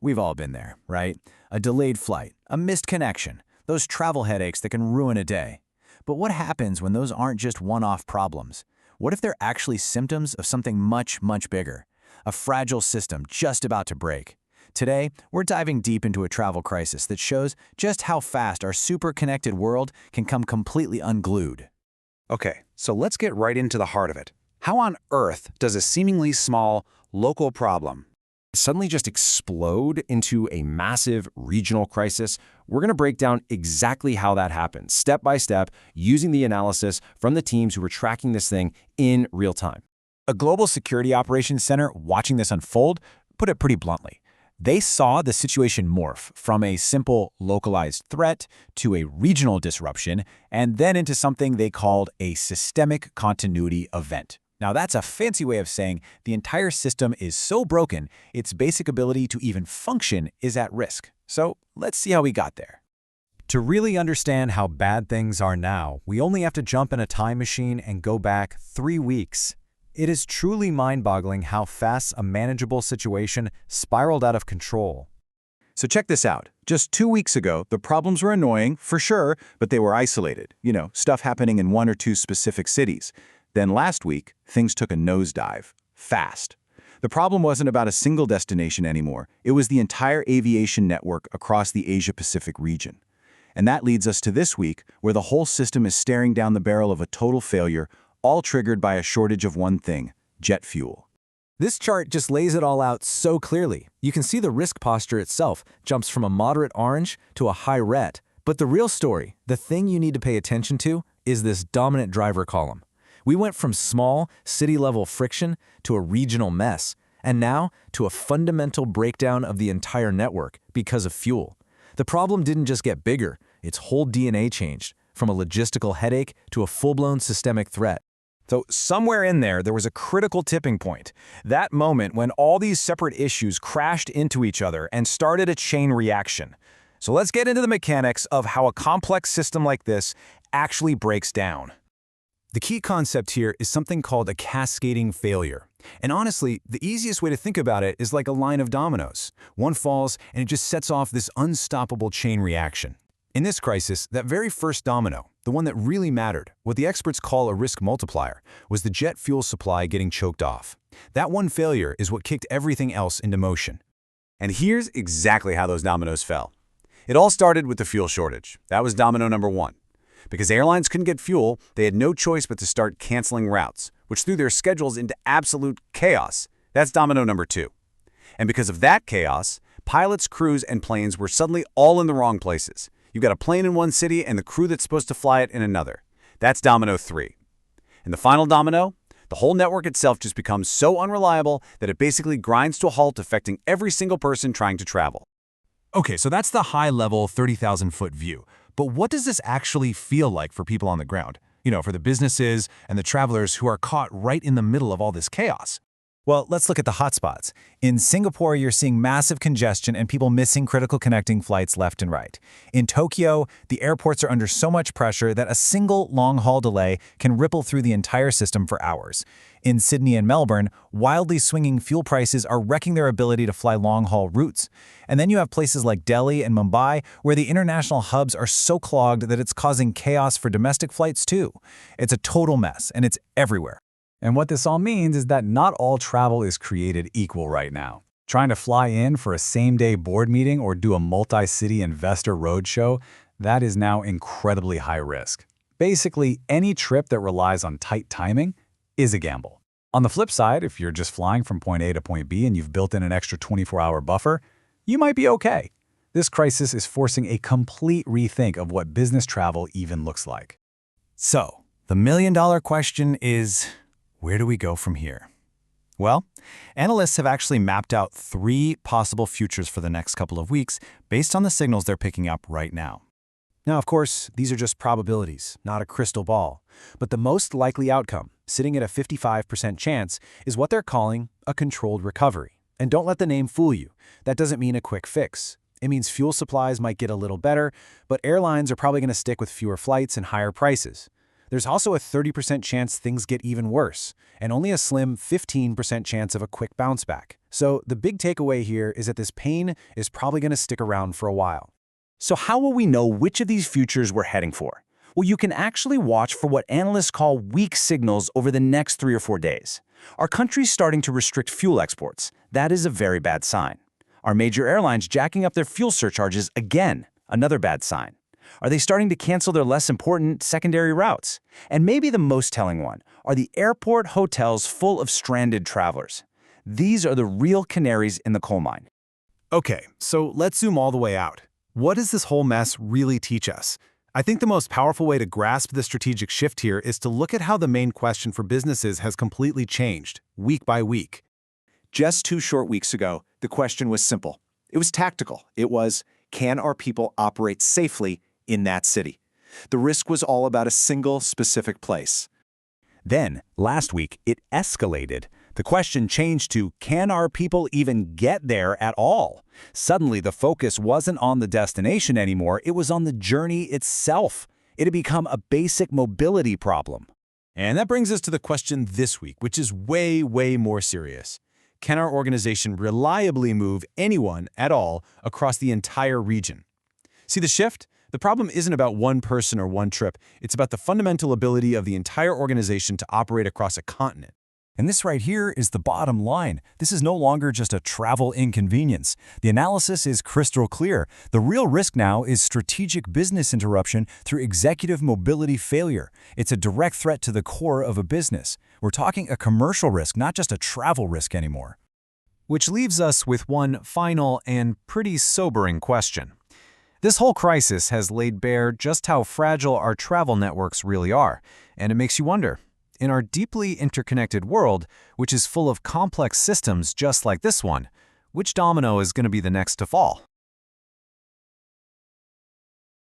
We've all been there, right? A delayed flight, a missed connection, those travel headaches that can ruin a day. But what happens when those aren't just one-off problems? What if they're actually symptoms of something much, much bigger? A fragile system just about to break. Today, we're diving deep into a travel crisis that shows just how fast our super-connected world can come completely unglued. Okay, so let's get right into the heart of it. How on earth does a seemingly small, local problem suddenly just explode into a massive regional crisis? We're going to break down exactly how that happens, step by step, using the analysis from the teams who were tracking this thing in real time. A global security operations center watching this unfold put it pretty bluntly. They saw the situation morph from a simple localized threat to a regional disruption and then into something they called a systemic continuity event. Now that's a fancy way of saying the entire system is so broken, its basic ability to even function is at risk. So let's see how we got there. To really understand how bad things are now, we only have to jump in a time machine and go back 3 weeks. It is truly mind-boggling how fast a manageable situation spiraled out of control. So check this out. Just 2 weeks ago, the problems were annoying, for sure, but they were isolated. Stuff happening in 1 or 2 specific cities. Then last week, things took a nosedive. Fast. The problem wasn't about a single destination anymore. It was the entire aviation network across the Asia-Pacific region. And that leads us to this week, where the whole system is staring down the barrel of a total failure, all triggered by a shortage of one thing: jet fuel. This chart just lays it all out so clearly. You can see the risk posture itself jumps from a moderate orange to a high red. But the real story, the thing you need to pay attention to, is this dominant driver column. We went from small, city-level friction to a regional mess, and now to a fundamental breakdown of the entire network because of fuel. The problem didn't just get bigger, its whole DNA changed, from a logistical headache to a full-blown systemic threat. So somewhere in there was a critical tipping point. That moment when all these separate issues crashed into each other and started a chain reaction. So let's get into the mechanics of how a complex system like this actually breaks down. The key concept here is something called a cascading failure. And honestly, the easiest way to think about it is like a line of dominoes. One falls and it just sets off this unstoppable chain reaction. In this crisis, that very first domino, the one that really mattered, what the experts call a risk multiplier, was the jet fuel supply getting choked off. That one failure is what kicked everything else into motion. And here's exactly how those dominoes fell. It all started with the fuel shortage. That was domino number 1. Because airlines couldn't get fuel, they had no choice but to start canceling routes, which threw their schedules into absolute chaos. That's domino number 2. And because of that chaos, pilots, crews, and planes were suddenly all in the wrong places. You've got a plane in one city and the crew that's supposed to fly it in another. That's domino 3. And the final domino? The whole network itself just becomes so unreliable that it basically grinds to a halt, affecting every single person trying to travel. Okay, so that's the high-level 30,000-foot view. But what does this actually feel like for people on the ground? For the businesses and the travelers who are caught right in the middle of all this chaos. Well, let's look at the hotspots. In Singapore, you're seeing massive congestion and people missing critical connecting flights left and right. In Tokyo, the airports are under so much pressure that a single long-haul delay can ripple through the entire system for hours. In Sydney and Melbourne, wildly swinging fuel prices are wrecking their ability to fly long-haul routes. And then you have places like Delhi and Mumbai, where the international hubs are so clogged that it's causing chaos for domestic flights too. It's a total mess, and it's everywhere. And what this all means is that not all travel is created equal right now. Trying to fly in for a same-day board meeting or do a multi-city investor roadshow, that is now incredibly high risk. Basically, any trip that relies on tight timing is a gamble. On the flip side, if you're just flying from point A to point B and you've built in an extra 24-hour buffer, you might be okay. This crisis is forcing a complete rethink of what business travel even looks like. So, the million-dollar question is, where do we go from here? Well, analysts have actually mapped out 3 possible futures for the next couple of weeks based on the signals they're picking up right now. Now, of course, these are just probabilities, not a crystal ball. But the most likely outcome, sitting at a 55% chance, is what they're calling a controlled recovery. And don't let the name fool you. That doesn't mean a quick fix. It means fuel supplies might get a little better, but airlines are probably going to stick with fewer flights and higher prices. There's also a 30% chance things get even worse, and only a slim 15% chance of a quick bounce back. So the big takeaway here is that this pain is probably going to stick around for a while. So how will we know which of these futures we're heading for? Well, you can actually watch for what analysts call weak signals over the next 3 or 4 days. Are countries starting to restrict fuel exports? That is a very bad sign. Are major airlines jacking up their fuel surcharges again? Another bad sign. Are they starting to cancel their less important secondary routes? And maybe the most telling one, are the airport hotels full of stranded travelers? These are the real canaries in the coal mine. Okay, so let's zoom all the way out. What does this whole mess really teach us? I think the most powerful way to grasp the strategic shift here is to look at how the main question for businesses has completely changed, week by week. Just 2 short weeks ago, the question was simple. It was tactical. It was, can our people operate safely in that city? The risk was all about a single specific place. Then, last week, it escalated. The question changed to, can our people even get there at all? Suddenly, the focus wasn't on the destination anymore, it was on the journey itself. It had become a basic mobility problem. And that brings us to the question this week, which is way, way more serious. Can our organization reliably move anyone at all across the entire region? See the shift? The problem isn't about one person or one trip. It's about the fundamental ability of the entire organization to operate across a continent. And this right here is the bottom line. This is no longer just a travel inconvenience. The analysis is crystal clear. The real risk now is strategic business interruption through executive mobility failure. It's a direct threat to the core of a business. We're talking a commercial risk, not just a travel risk anymore. Which leaves us with one final and pretty sobering question. This whole crisis has laid bare just how fragile our travel networks really are, and it makes you wonder, in our deeply interconnected world, which is full of complex systems just like this one, which domino is going to be the next to fall?